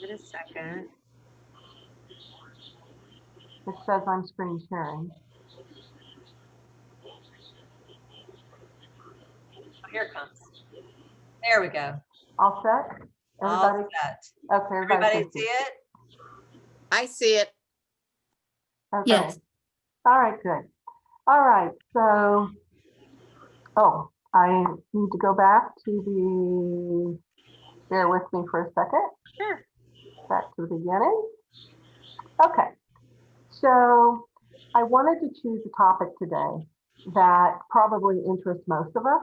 it a second. It says I'm screen sharing. Oh, here it comes. There we go. All set? All Everybody? set. Okay, everybody Everybody can see it? I see it. Okay. Yes. All right, good. All right, so, oh, I need to go back to bear with me for a second, Sure. back to the beginning. Okay, so I wanted to choose a topic today that probably interests most of us,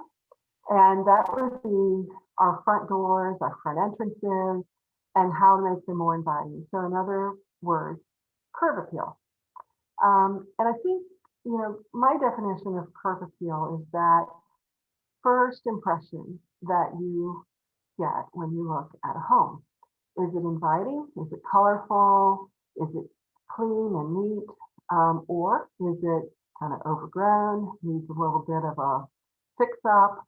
and that would be our front doors, our front entrances, and how to make them more inviting. So in other words, curb appeal. And I think, my definition of curb appeal is that first impression that you get when you look at a home. Is it inviting? Is it colorful? Is it clean and neat? Or is it kind of overgrown, needs a little bit of a fix up?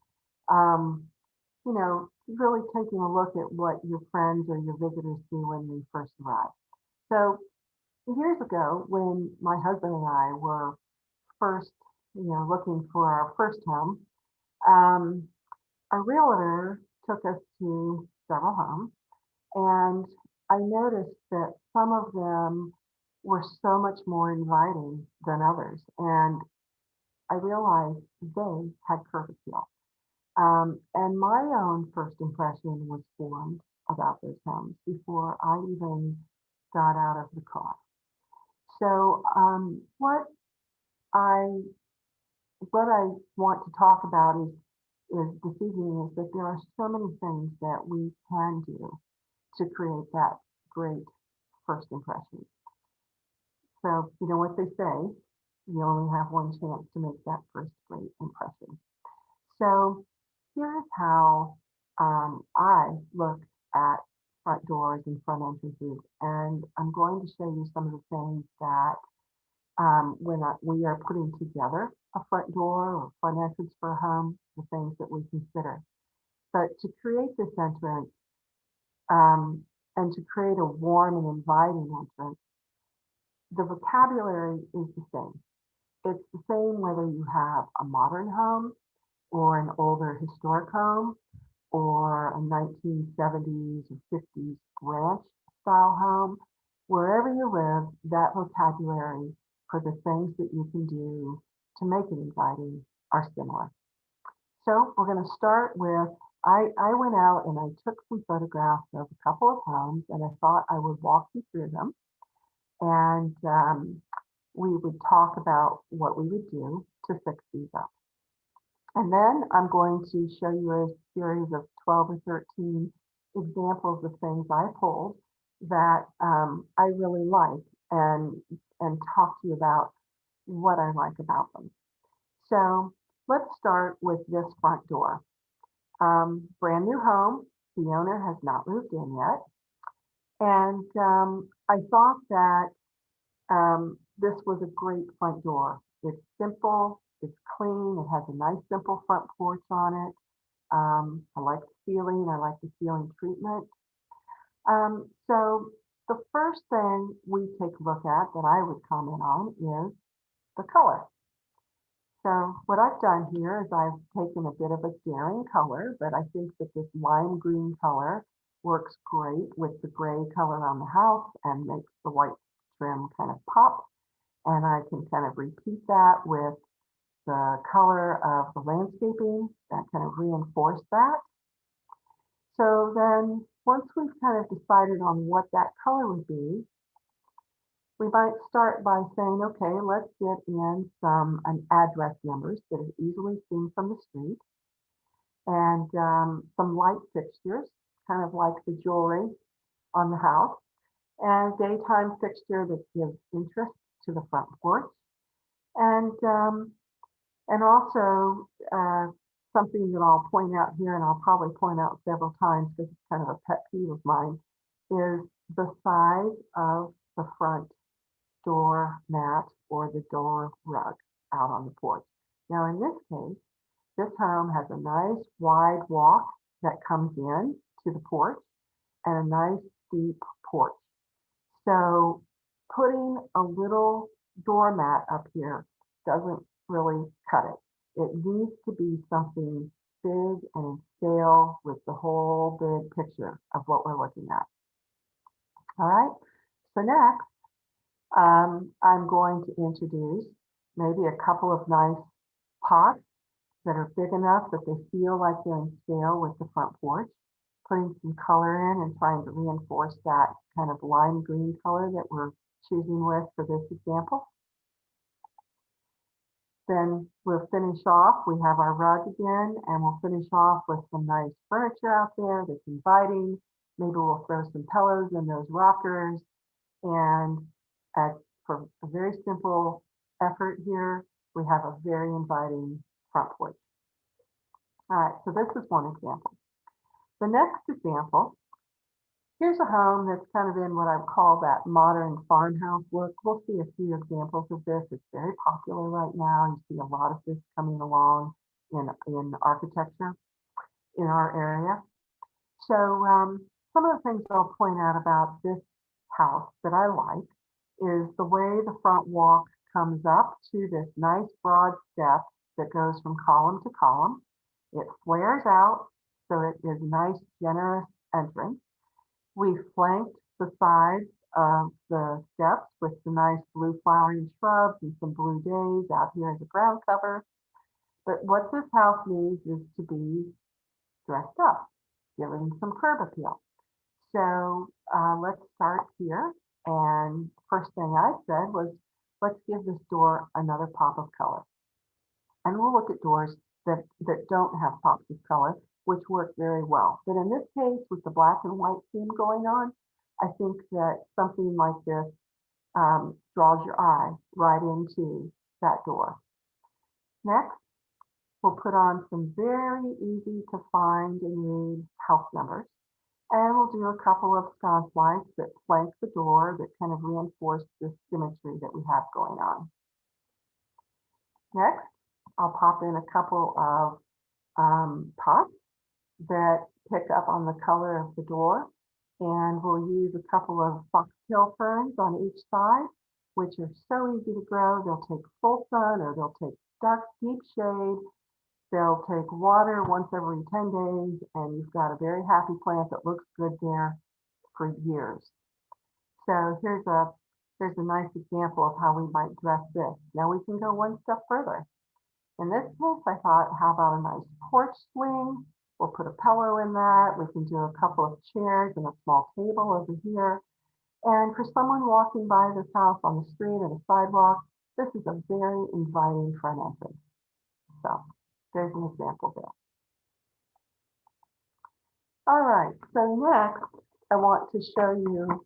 Um, really taking a look at what your friends or your visitors see when they first arrive. So years ago, when my husband and I were first, looking for our first home, um, a realtor took us to several homes, and I noticed that some of them were so much more inviting than others. And I realized they had curb appeal. And my own first impression was formed about those homes before I even got out of the car. So I what I want to talk about is this evening is that there are so many things that we can do to create that great first impression. So you know what they say, you only have one chance to make that first great impression. So here's how I look at front doors and front entrances, and I'm going to show you some of the things that we are putting together a front door or front entrance for a home, the things that we consider. But to create this entrance um, and to create a warm and inviting entrance, the vocabulary is the same. It's the same whether you have a modern home or an older historic home or a 1970s or 50s ranch style home. Wherever you live, that vocabulary for the things that you can do to make it inviting are similar. So we're going to start with I went out and I took some photographs of a couple of homes and I thought I would walk you through them and we would talk about what we would do to fix these up. And then I'm going to show you a series of 12 or 13 examples of things I pulled that I really like and talk to you about what I like about them. So let's start with this front door. Brand new home. The owner has not moved in yet. And I thought that this was a great front door. It's simple, it's clean, it has a nice simple front porch on it. I like the ceiling, I like the ceiling treatment. So the first thing we take a look at that I would comment on is the color. So what I've done here is I've taken a bit of a daring color, but I think that this lime green color works great with the gray color on the house and makes the white trim kind of pop. And I can kind of repeat that with the color of the landscaping that kind of reinforce that. So then once we've kind of decided on what that color would be, we might start by saying, okay, let's get in an address numbers that are easily seen from the street and some light fixtures, kind of like the jewelry on the house, and daytime fixture that gives interest to the front porch. And also something that I'll point out here, and I'll probably point out several times because it's kind of a pet peeve of mine, is the size of the front door mat or the door rug out on the porch. Now in this case, this home has a nice wide walk that comes in to the porch and a nice steep porch. So putting a little doormat up here doesn't really cut it. It needs to be something big and in scale with the whole big picture of what we're looking at. All right, so next, I'm going to introduce maybe a couple of nice pots that are big enough that they feel like they're in scale with the front porch, putting some color in and trying to reinforce that kind of lime green color that we're choosing with for this example. Then we'll finish off, we have our rug again, and we'll finish off with some nice furniture out there that's inviting. Maybe we'll throw some pillows in those rockers. And for a very simple effort here, we have a very inviting front porch. All right, so this is one example. The next example, here's a home that's kind of in what I would call that modern farmhouse look. We'll see a few examples of this. It's very popular right now. You see a lot of this coming along in architecture in our area. So some of the things I'll point out about this house that I like is the way the front walk comes up to this nice broad step that goes from column to column. It flares out, so it is a nice, generous entrance. We flanked the sides of the steps with some nice blue flowering shrubs and some blue days out here as a ground cover. But what this house needs is to be dressed up, given some curb appeal. So let's start here. And first thing I said was, let's give this door another pop of color. And we'll look at doors that don't have pops of color, which work very well. But in this case, with the black and white theme going on, I think that something like this draws your eye right into that door. Next, we'll put on some very easy to find and read house numbers. And we'll do a couple of sconce lights that flank the door that kind of reinforce the symmetry that we have going on. Next, I'll pop in a couple of pots that pick up on the color of the door. And we'll use a couple of foxtail ferns on each side, which are so easy to grow. They'll take full sun or they'll take dark, deep shade. They'll take water once every 10 days, and you've got a very happy plant that looks good there for years. So here's a nice example of how we might dress this. Now we can go one step further. In this case, I thought, how about a nice porch swing? We'll put a pillow in that. We can do a couple of chairs and a small table over here. And for someone walking by this house on the street or the sidewalk, this is a very inviting front entrance. So there's an example there. All right, so next I want to show you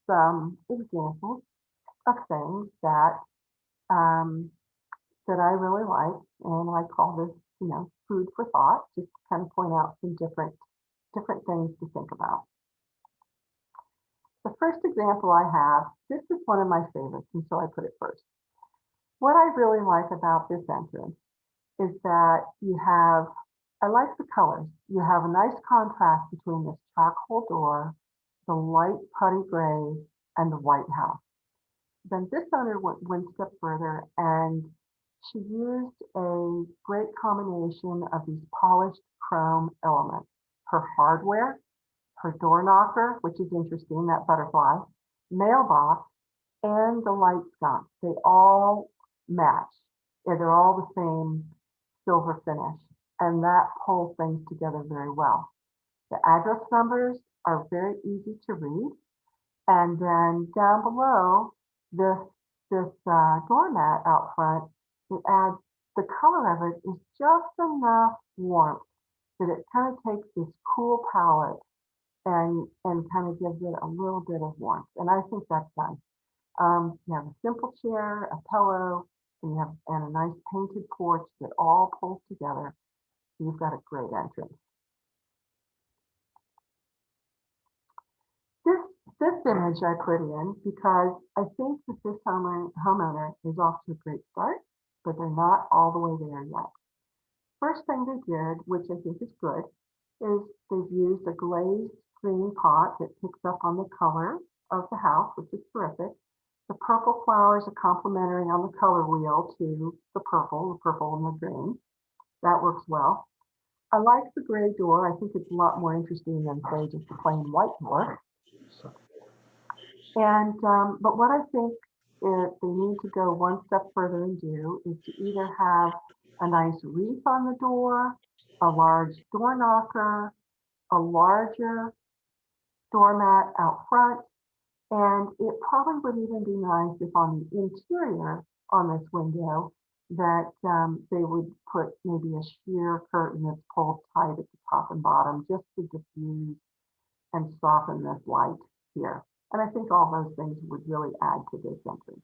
some examples of things that that I really like, and I call this, food for thought, just to kind of point out some different things to think about. The first example I have, this is one of my favorites, and so I put it first. What I really like about this entrance is that I like the colors. You have a nice contrast between this charcoal door, the light putty gray, and the white house. Then this owner went one step further, and she used a great combination of these polished chrome elements. Her hardware, her door knocker, which is interesting, that butterfly, mailbox, and the light sconce. They all match. They're all the same silver finish, and that pulls things together very well. The address numbers are very easy to read, and then down below this doormat out front, it adds, the color of it is just enough warmth that it kind of takes this cool palette and kind of gives it a little bit of warmth, and I think that's nice. You have a simple chair, a pillow, and a nice painted porch that all pulls together. You've got a great entrance. This image I put in because I think that this homeowner is off to a great start, but they're not all the way there yet. First thing they did, which I think is good, is they've used a glazed screening pot that picks up on the color of the house, which is terrific. The purple flowers are complementary on the color wheel to the purple and the green. That works well. I like the gray door. I think it's a lot more interesting than, say, just a plain white door. And but what I think they need to go one step further and do is to either have a nice wreath on the door, a large door knocker, a larger doormat out front, and it probably would even be nice if on the interior on this window that they would put maybe a sheer curtain that's pulled tight at the top and bottom just to diffuse and soften this light here. And I think all those things would really add to this entrance.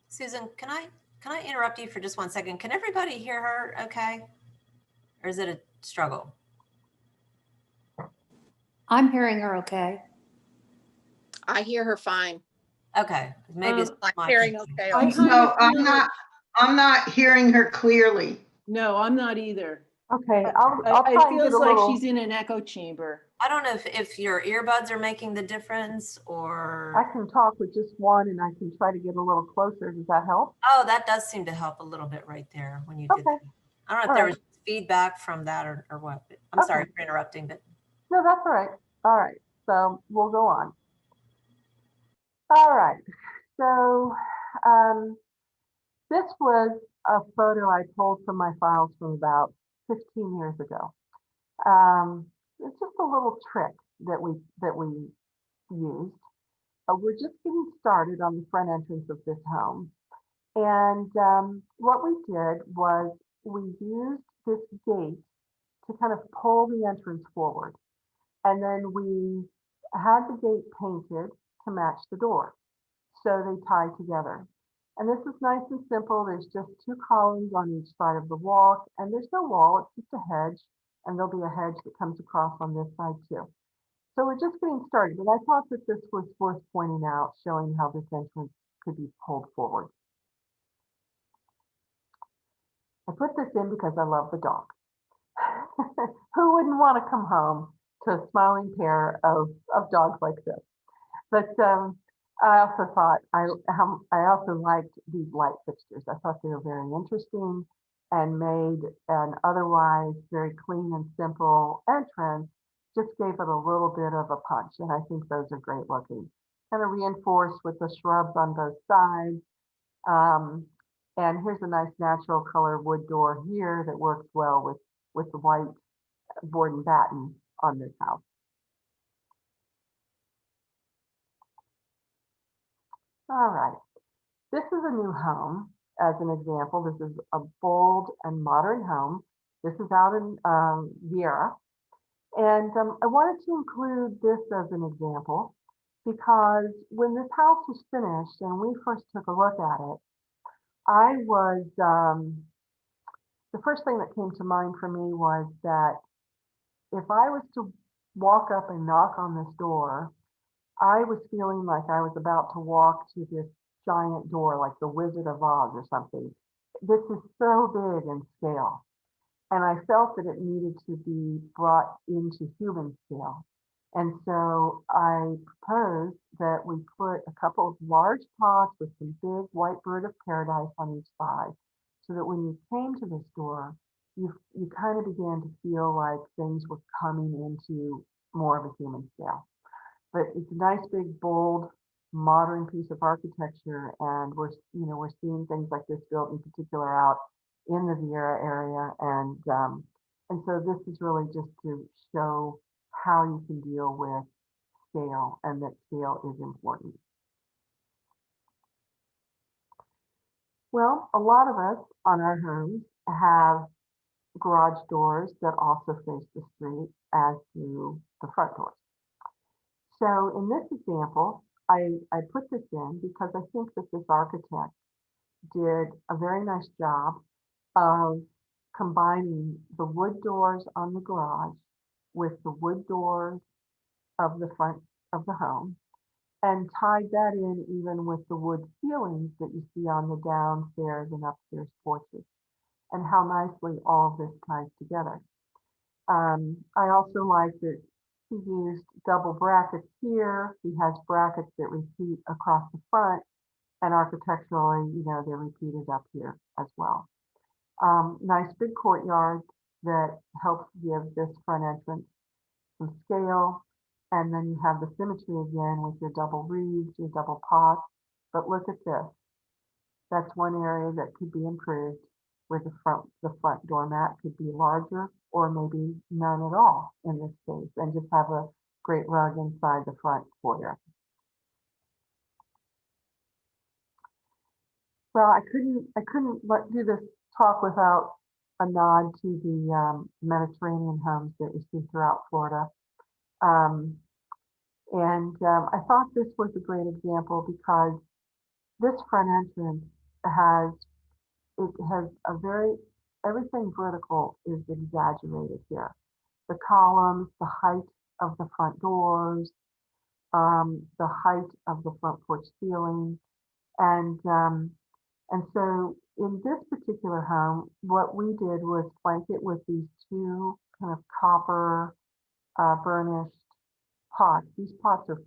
Susan, can I interrupt you for just 1 second? Can everybody hear her okay? Or is it a struggle? I'm hearing her okay. I hear her fine. Okay, maybe it's I'm my hearing connection. okay. I also. kind No, of feel like- I'm not hearing her clearly. No, I'm not either. Okay, I'll try It and get feels a like little. she's in an echo chamber. I don't know if your earbuds are making the difference I or, can talk with just one and I can try to get a little closer. Does that help? oh, that does seem to help a little bit right there when you did Okay. that. I don't know if All there right. was feedback from that or what. But I'm sorry Okay. for interrupting, but No, that's all right. All right, so we'll go on. All right, so this was a photo I pulled from my files from about 15 years ago. It's just a little trick that we used. We're just getting started on the front entrance of this home. And what we did was we used this gate to kind of pull the entrance forward. And then we had the gate painted to match the door. So they tie together. And this is nice and simple. There's just 2 columns on each side of the wall, and there's no wall, it's just a hedge, and there'll be a hedge that comes across on this side too. So we're just getting started, but I thought that this was worth pointing out, showing how this entrance could be pulled forward. I put this in because I love the dog. Who wouldn't want to come home to a smiling pair of dogs like this? But I also thought I also liked these light fixtures. I thought they were very interesting and made an otherwise very clean and simple entrance, just gave it a little bit of a punch. And I think those are great looking. Kind of reinforced with the shrubs on both sides. And here's a nice natural color wood door here that works well with the white board and batten on this house. All right, this is a new home. As an example, this is a bold and modern home. This is out in Viera. And I wanted to include this as an example because when this house was finished and we first took a look at it, I was, the first thing that came to mind for me was that if I was to walk up and knock on this door, I was feeling like I was about to walk to this giant door, like the Wizard of Oz or something. This is so big in scale. And I felt that it needed to be brought into human scale. And so I proposed that we put a couple of large pots with some big white bird of paradise on each side, so that when you came to this door, you kind of began to feel like things were coming into more of a human scale. But it's a nice, big, bold, modern piece of architecture, and we're seeing things like this built in particular out in the Viera area, and so this is really just to show how you can deal with scale, and that scale is important. Well, a lot of us on our homes have garage doors that also face the street, as do the front doors. So in this example, I put this in because I think that this architect did a very nice job of combining the wood doors on the garage with the wood doors of the front of the home, and tied that in even with the wood ceilings that you see on the downstairs and upstairs porches, and how nicely all of this ties together. I also like that He used double brackets here. He has brackets that repeat across the front, and architecturally, they're repeated up here as well. Nice big courtyard that helps give this front entrance some scale. And then you have the symmetry again with your double reeds, your double pots. But look at this. That's one area that could be improved where the front doormat could be larger or maybe none at all in this case and just have a great rug inside the front foyer. Well, I couldn't do this talk without a nod to the Mediterranean homes that we see throughout Florida. I thought this was a great example because this front entrance has everything vertical is exaggerated here. The columns, the height of the front doors, the height of the front porch ceiling, and so in this particular home, what we did was flank it with these two kind of copper burnished pots. These pots are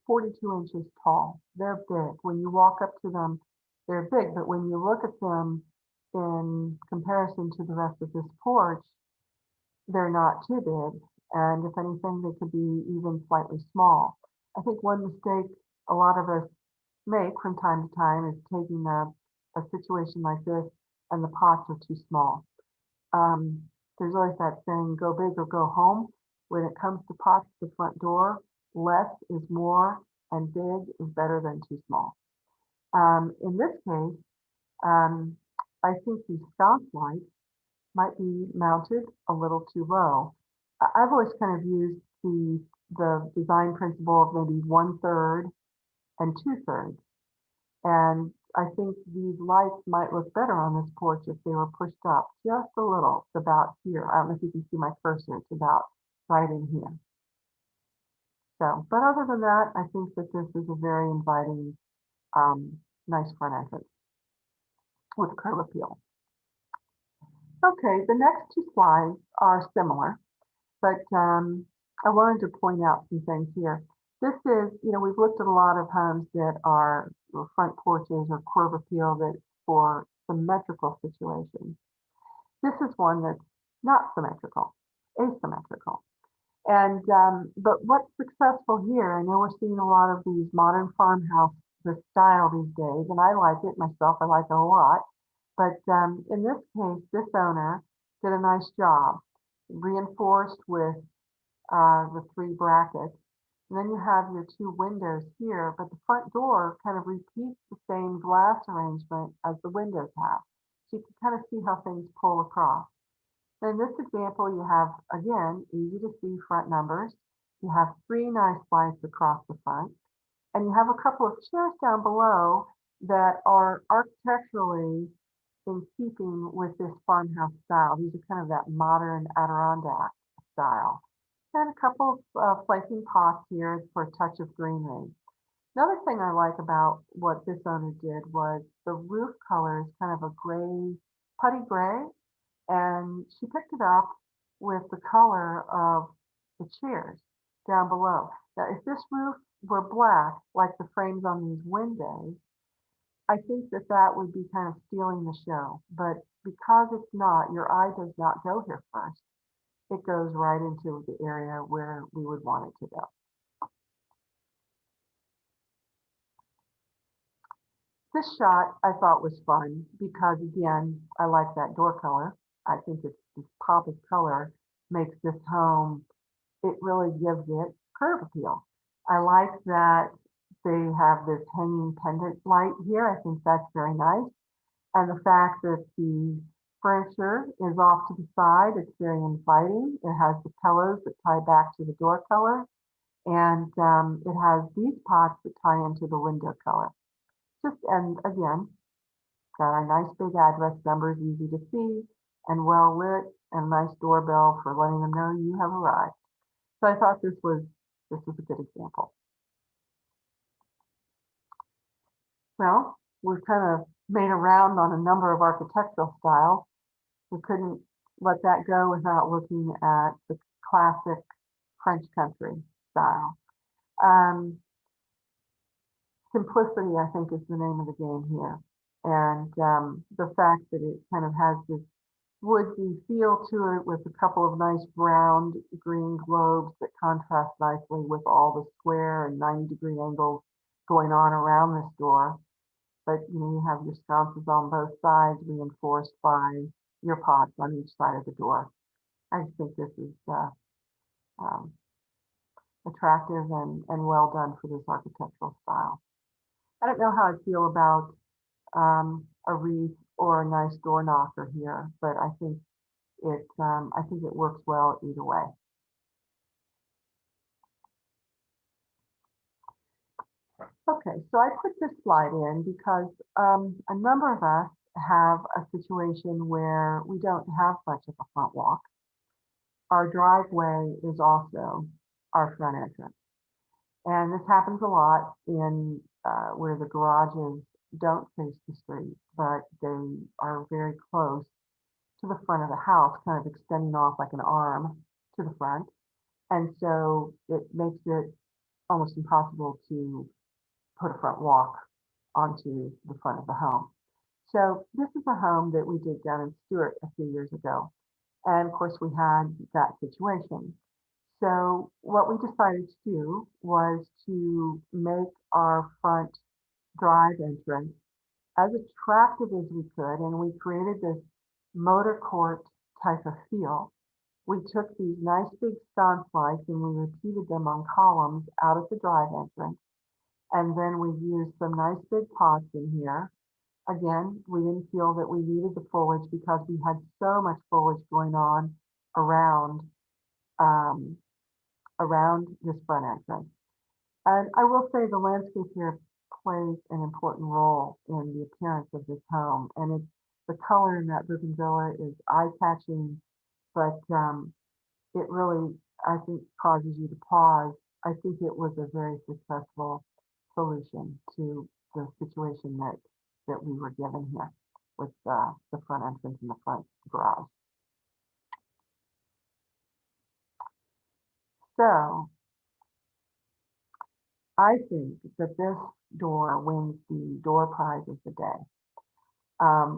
42 inches tall. They're big. When you walk up to them, they're big, but when you look at them in comparison to the rest of this porch, they're not too big. And if anything, they could be even slightly small. I think one mistake a lot of us make from time to time is taking a situation like this and the pots are too small. There's always that saying, go big or go home. When it comes to pots at the front door, less is more and big is better than too small. In this case, I think these sconce lights might be mounted a little too low. I've always kind of used the design principle of maybe 1/3 and 2/3. And I think these lights might look better on this porch if they were pushed up just a little. It's about here. I don't know if you can see my cursor. It's about right in here. So, but other than that, I think that this is a very inviting, nice front entrance with curb appeal. Okay, the next two slides are similar, but I wanted to point out some things here. This is, we've looked at a lot of homes that are front porches or curb appeal that for symmetrical situations. This is one that's not symmetrical, asymmetrical. And but what's successful here, I know we're seeing a lot of these modern farmhouse, the style these days, and I like it myself, I like it a lot. But in this case, this owner did a nice job, reinforced with the 3 brackets. And then you have your 2 windows here, but the front door kind of repeats the same glass arrangement as the windows have. So you can kind of see how things pull across. In this example, you have, again, easy to see front numbers. You have 3 nice lights across the front, and you have a couple of chairs down below that are architecturally in keeping with this farmhouse style. These are kind of that modern Adirondack style. And a couple of flanking pots here for a touch of greenery. Another thing I like about what this owner did was the roof color is kind of a gray, putty gray, and she picked it up with the color of the chairs down below. Now, if this roof were black, like the frames on these windows, I think that that would be kind of stealing the show. But because it's not, your eye does not go here first. It goes right into the area where we would want it to go. This shot I thought was fun because, again, I like that door color. I think it's this pop of color makes this home, it really gives it curb appeal. I like that they have this hanging pendant light here. I think that's very nice. And the fact that the furniture is off to the side, it's very inviting. It has the pillows that tie back to the door color. And it has these pots that tie into the window color. And again, got a nice big address numbers, easy to see, and well lit, and nice doorbell for letting them know you have arrived. So I thought this was a good example. Well, we've kind of made a round on a number of architectural styles. We couldn't let that go without looking at the classic French country style. Um, Simplicity, I think, is the name of the game here. And the fact that it kind of has this woodsy feel to it with a couple of nice round green globes that contrast nicely with all the square and 90-degree angles going on around this door. But you have your sconces on both sides reinforced by your pots on each side of the door. I just think this is um, attractive and well done for this architectural style. I don't know how I feel about a wreath or a nice door knocker here, but I think it works well either way. Okay, so I put this slide in because a number of us have a situation where we don't have much of a front walk. Our driveway is also our front entrance. And this happens a lot in where the garages don't face the street, but they are very close to the front of the house, kind of extending off like an arm to the front. And so it makes it almost impossible to put a front walk onto the front of the home. So this is a home that we did down in Stewart a few years ago. And of course we had that situation. So what we decided to do was to make our front drive entrance as attractive as we could. And we created this motor court type of feel. We took these nice big sconce lights and we repeated them on columns out of the drive entrance. And then we used some nice big pots in here. Again, we didn't feel that we needed the foliage because we had so much foliage going on around this front entrance. And I will say the landscape here plays an important role in the appearance of this home. And the color in that bougainvillea is eye-catching, but it really, I think, causes you to pause. I think it was a very successful solution to the situation that we were given here with the front entrance and the front garage. So I think that this door wins the door prize of the day.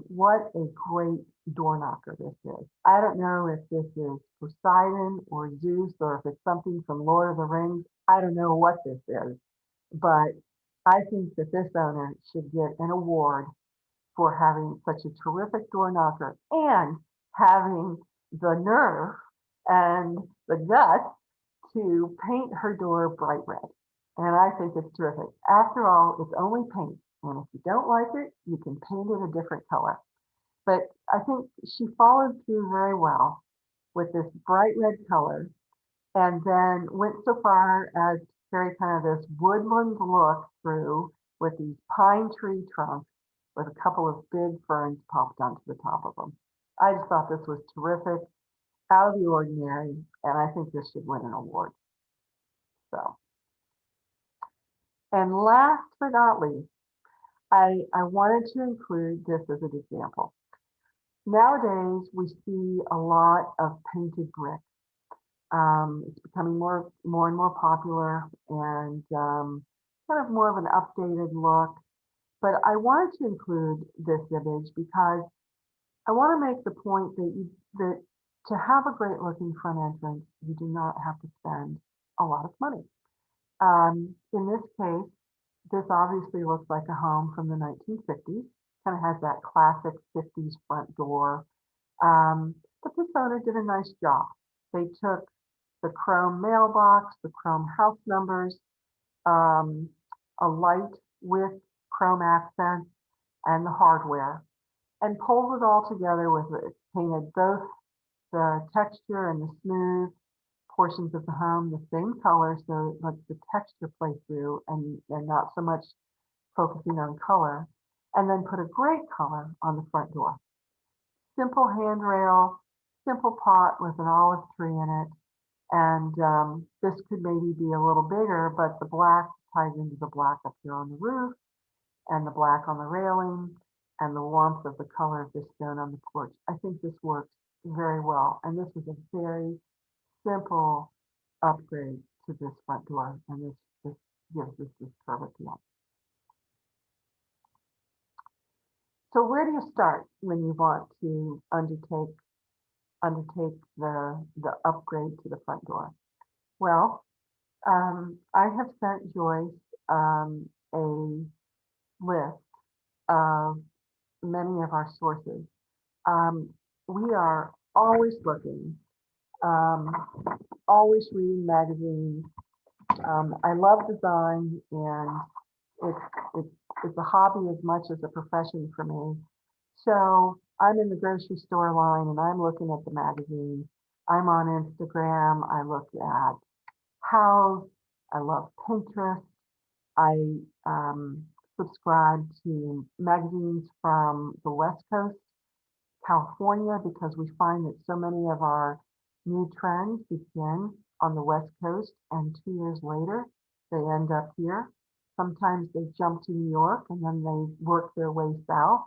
What a great door knocker this is. I don't know if this is Poseidon or Zeus or if it's something from Lord of the Rings. I don't know what this is, but I think that this owner should get an award for having such a terrific door knocker and having the nerve and the guts to paint her door bright red. And I think it's terrific. After all, it's only paint. And if you don't like it, you can paint it a different color. But I think she followed through very well with this bright red color and then went so far as to carry kind of this woodland look through with these pine tree trunks with a couple of big ferns popped onto the top of them. I just thought this was terrific, out of the ordinary, and I think this should win an award. So, and last but not least, I wanted to include this as an example. Nowadays, we see a lot of painted brick. It's becoming more and more popular and kind of more of an updated look. But I wanted to include this image because I want to make the point that to have a great looking front entrance, you do not have to spend a lot of money. In this case, this obviously looks like a home from the 1950s, kind of has that classic 50s front door. But this owner did a nice job. They took the chrome mailbox, the chrome house numbers, a light with chrome accents, and the hardware, and pulled it all together with it. Painted both the texture and the smooth portions of the home the same color, so it lets the texture play through and not so much focusing on color, and then put a gray color on the front door. Simple handrail, simple pot with an olive tree in it, and this could maybe be a little bigger, but the black ties into the black up here on the roof, and the black on the railing, and the warmth of the color of the stone on the porch. I think this works very well, and this is a very simple upgrade to this front door, and this gives us this curb appeal. So where do you start when you want to undertake the upgrade to the front door? Well, I have sent Joyce a list of many of our sources. We are always looking, always reading magazines. I love design, and it's a hobby as much as a profession for me. So I'm in the grocery store line and I'm looking at the magazines. I'm on Instagram. I look at House. I love Pinterest. I subscribe to magazines from the West Coast, California, because we find that so many of our new trends begin on the West Coast, and 2 years later, they end up here. Sometimes they jump to New York and then they work their way south.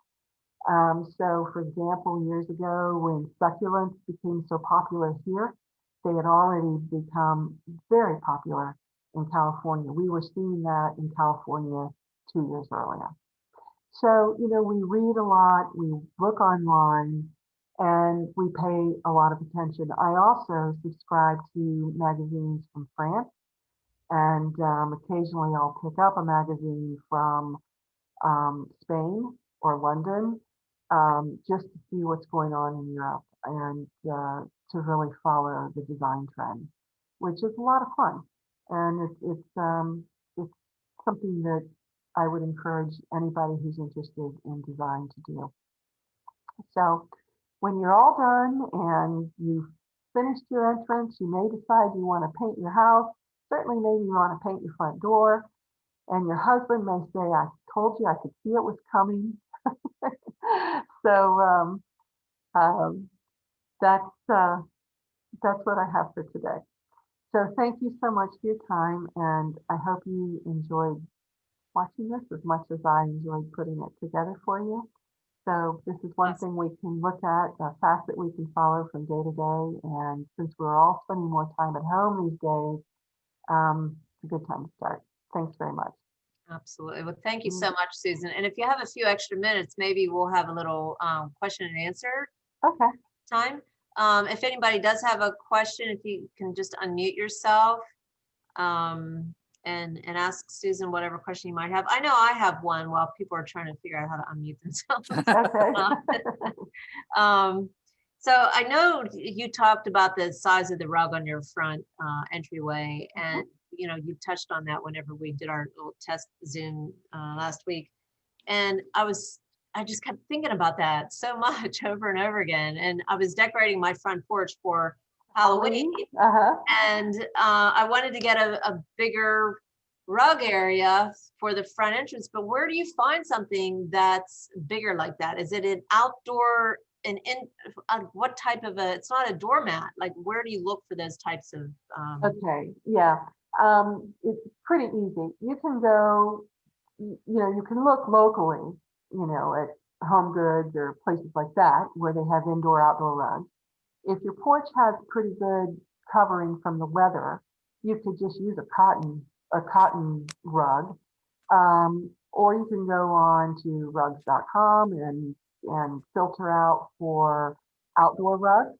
So, for example, years ago, when succulents became so popular here, they had already become very popular in California. We were seeing that in California 2 years earlier. So, we read a lot, we look online, and we pay a lot of attention. I also subscribe to magazines from France, and occasionally I'll pick up a magazine from Spain or London, just to see what's going on in Europe and to really follow the design trend, which is a lot of fun. And it's something that I would encourage anybody who's interested in design to do. So when you're all done and you've finished your entrance, you may decide you want to paint your house. Certainly, maybe you want to paint your front door. And your husband may say, I told you, I could see it was coming. So that's what I have for today. So thank you so much for your time, and I hope you enjoyed watching this as much as I enjoyed putting it together for you. So this is one thing we can look at, a facet we can follow from day to day. And since we're all spending more time at home these days, it's a good time to start. Thanks very much. Absolutely. Well, thank you so much, Susan. And if you have a few extra minutes, maybe we'll have a little question and answer Okay. time. If anybody does have a question, if you can just unmute yourself and ask Susan whatever question you might have. I know I have one while people are trying to figure out how to unmute themselves. Okay. So I know you talked about the size of the rug on your front entryway, and you touched on that whenever we did our little test Zoom last week. And I just kept thinking about that so much over and over again. And I was decorating my front porch for Halloween. And I wanted to get a bigger rug area for the front entrance, but where do you find something that's bigger like that? Is it an outdoor, what type of it's not a doormat, like where do you look for those types of Okay, yeah. It's pretty easy. You can go, you can look locally, at Home Goods or places like that where they have indoor outdoor rugs. If your porch has pretty good covering from the weather, you could just use a cotton rug, or you can go on to rugs.com and filter out for outdoor rugs.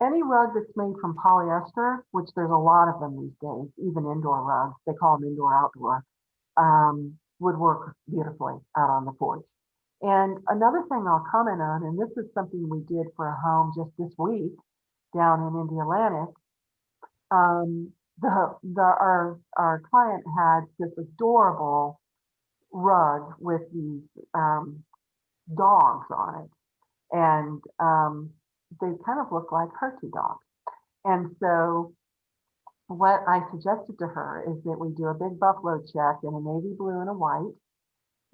Any rug that's made from polyester, which there's a lot of them these days, even indoor rugs, they call them indoor outdoor, would work beautifully out on the porch. And another thing I'll comment on, and this is something we did for a home just this week down in Indialantic. Our client had this adorable rug with these dogs on it, and they kind of look like Hershey dogs. And so what I suggested to her is that we do a big buffalo check in a navy blue and a white,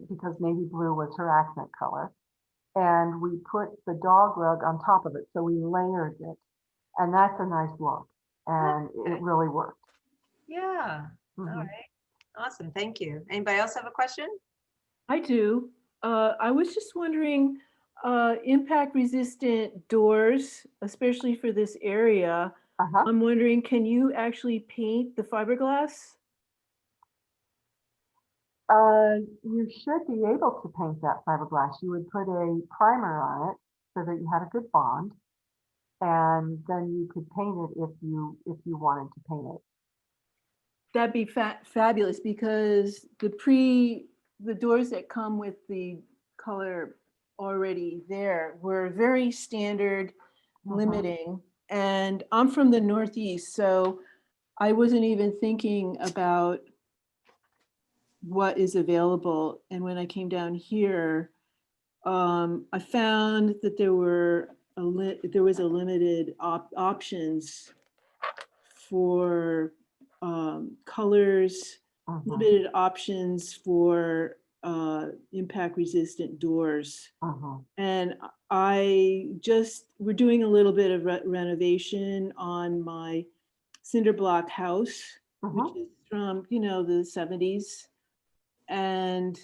because navy blue was her accent color. And we put the dog rug on top of it. So we layered it. And that's a nice look. And it really worked. Yeah. All right. Awesome. Thank you. Anybody else have a question? I do. I was just wondering, impact resistant doors, especially for this area, Uh-huh. I'm wondering, can you actually paint the fiberglass? You should be able to paint that fiberglass. You would put a primer on it so that you had a good bond. And then you could paint it if you wanted to paint it. That'd be fabulous, because the doors that come with the color already there were very standard, limiting. And I'm from the Northeast, so I wasn't even thinking about what is available. And when I came down here, I found that there was a limited options for colors, limited options for impact resistant doors. And we're doing a little bit of renovation on my cinder block house, which is from, the 70s. And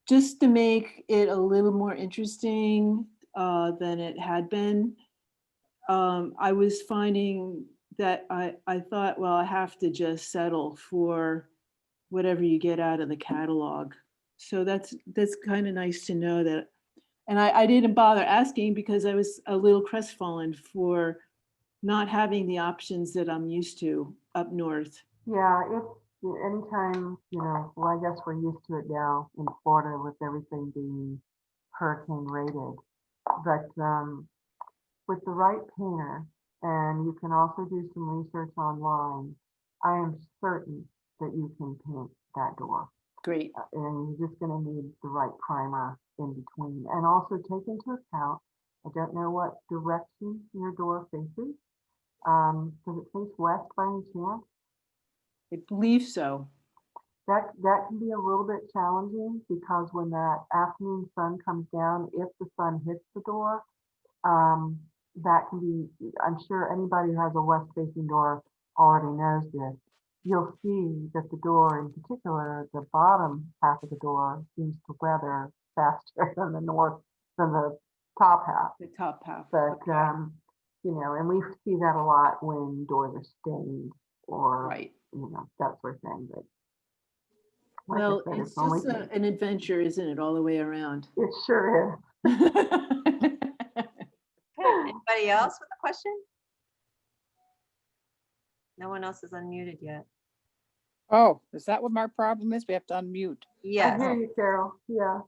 just to make it a little more interesting than it had been, I was finding that I thought, well, I have to just settle for whatever you get out of the catalog. So that's kind of nice to know that. And I didn't bother asking because I was a little crestfallen for not having the options that I'm used to up north. Yeah, anytime, well, I guess we're used to it now in Florida with everything being hurricane rated. But with the right painter, and you can also do some research online, I am certain that you can paint that door. Great. And you're just going to need the right primer in between. And also take into account, I don't know what direction your door faces. Does it face west by any chance? I believe so. That can be a little bit challenging because when that afternoon sun comes down, if the sun hits the door, that can be, I'm sure anybody who has a west facing door already knows this. You'll see that the door in particular, the bottom half of the door seems to weather faster than the top half. The top half. But, Okay. and we see that a lot when doors are stained or, Right. that sort of thing. But like I Well, said, it's only just an adventure, isn't it, all the way around? it sure is. Okay, anybody else with a question? No one else is unmuted yet. Oh, is that what my problem is? We have to unmute. I Yes. hear you, Carol. Yeah.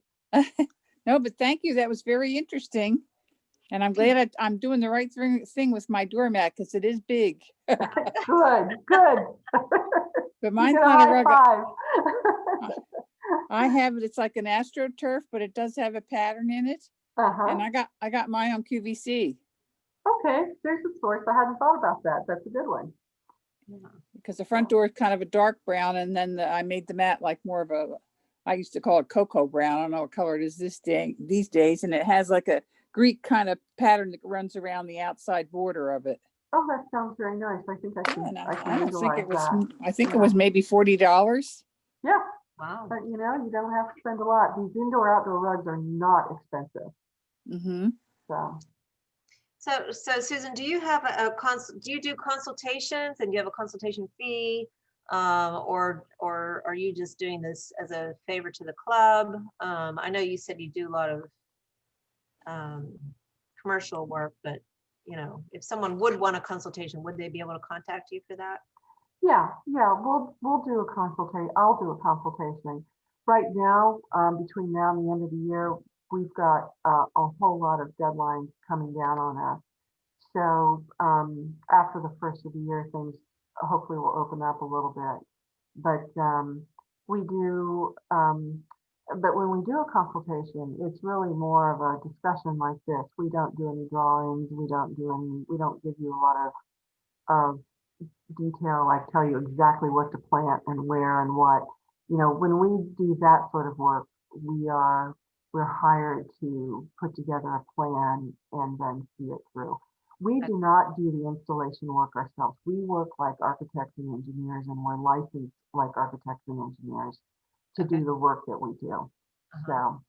No, but thank you. That was very interesting. And I'm glad I'm doing the right thing with my doormat because it is big. Good. But You mine's get a not a high rug. five. I have it. It's like an AstroTurf, but it does have a pattern in it. And Uh-huh. I got mine on QVC Okay, there's a source. I hadn't thought about that. That's a good one. because the front door is kind of a dark brown, and then I made the mat like more of I used to call it cocoa brown. I don't know what color it is these days, and it has like a Greek kind of pattern that runs around the outside border of it. Oh, that sounds very nice. I think I Yeah, and can I don't think utilize it was. that. I think it Yeah. was maybe $40. Yeah, Wow. but you don't have to spend a lot. These indoor-outdoor rugs are not expensive. Mm-hmm. So Susan, do you have do you do consultations and do you have a consultation fee? Or are you just doing this as a favor to the club? I know you said you do a lot of commercial work, but if someone would want a consultation, would they be able to contact you for that? Yeah, we'll do a consultation. I'll do a consultation. Right now, between now and the end of the year, we've got a whole lot of deadlines coming down on us. So after the first of the year, things hopefully will open up a little bit. But we do, but when we do a consultation, it's really more of a discussion like this. We don't do any drawings. We don't give you a lot of detail, like tell you exactly what to plant and where and what. When we do that sort of work, we're hired to put together a plan and then see it through. We do not do the installation work ourselves. We work like architects and engineers, and we're licensed like architects and engineers to do the work that we do. So,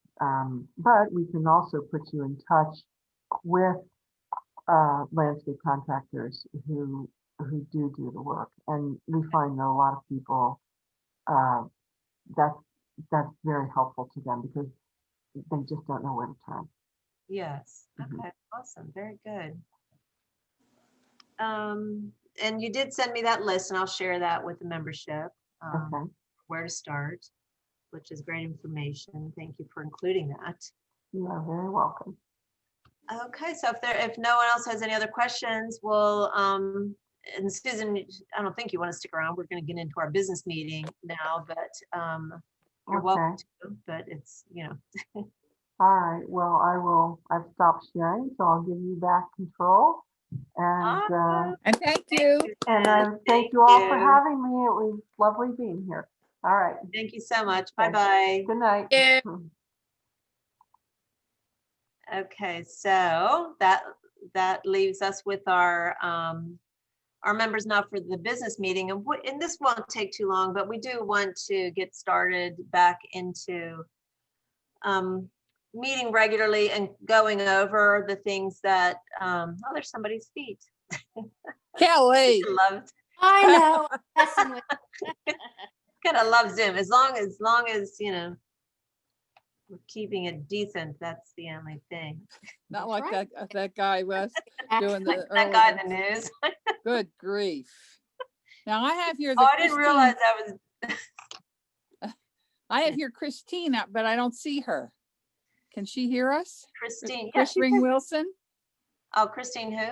but we can also put you in touch with landscape contractors who do the work, and we find that a lot of people that's very helpful to them because they just don't know where to turn. Yes. Mhm. Okay. Awesome. Very good. And you did send me that list, and I'll share that with the membership. Okay. Where to start, which is great information. Thank you for including that. You are very welcome. Okay, so if no one else has any other questions, we'll and Susan, I don't think you want to stick around. We're going to get into our business meeting now, but you're welcome Okay. to, but it's, you know. All right. Well, I've stopped sharing, so I'll give you back control. And Awesome. And thank you. thank you all for having me. It was lovely being here. All right. Thank you so much. Okay. Bye-bye. Good night. Yeah. Okay, so that leaves us with our members now for the business meeting, and this won't take too long, but we do want to get started back into meeting regularly and going over the things that oh, there's somebody's feet. Kelly. Loved, I know. I'm messing with kind of love Zoom as long as you know we're keeping it decent. That's the only thing. Not That's like right. that guy was doing the That guy in early. the news. Good grief. Now I have here the Oh, I didn't realize that was I have here Christine up, but I don't see her. Can she hear us? Christine. Yeah, Chris she's Ring Wilson? Oh, Christine who?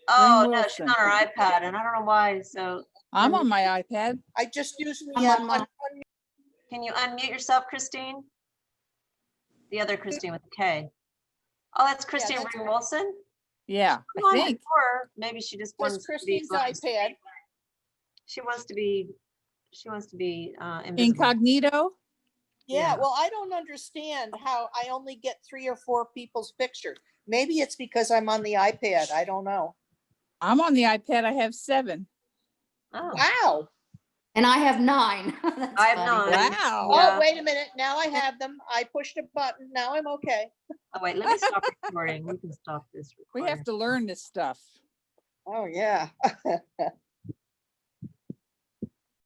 Oh, no, she's Wilson. on her iPad and I don't know why. So I'm on my iPad. I just use I'm the on mine. can you unmute yourself, Christine? The other Christine with a K. Oh, that's Christine that's Ring Wilson? Yeah, Come I on, think. before. Maybe she just That's wants to be Christine's fun. iPad. She wants to be invisible. Incognito? Yeah, Yeah. well, I don't understand how I only get 3 or 4 people's picture. Maybe it's because I'm on the iPad. I don't know. I'm on the iPad. I have 7. Oh, Wow. And I have 9. That's I have funny. 9. Wow. Yeah. Oh, wait a minute. Now I have them. I pushed a button. Now I'm okay. Oh, wait, let me stop recording. We can stop this We recording. have to learn this stuff. Oh, yeah.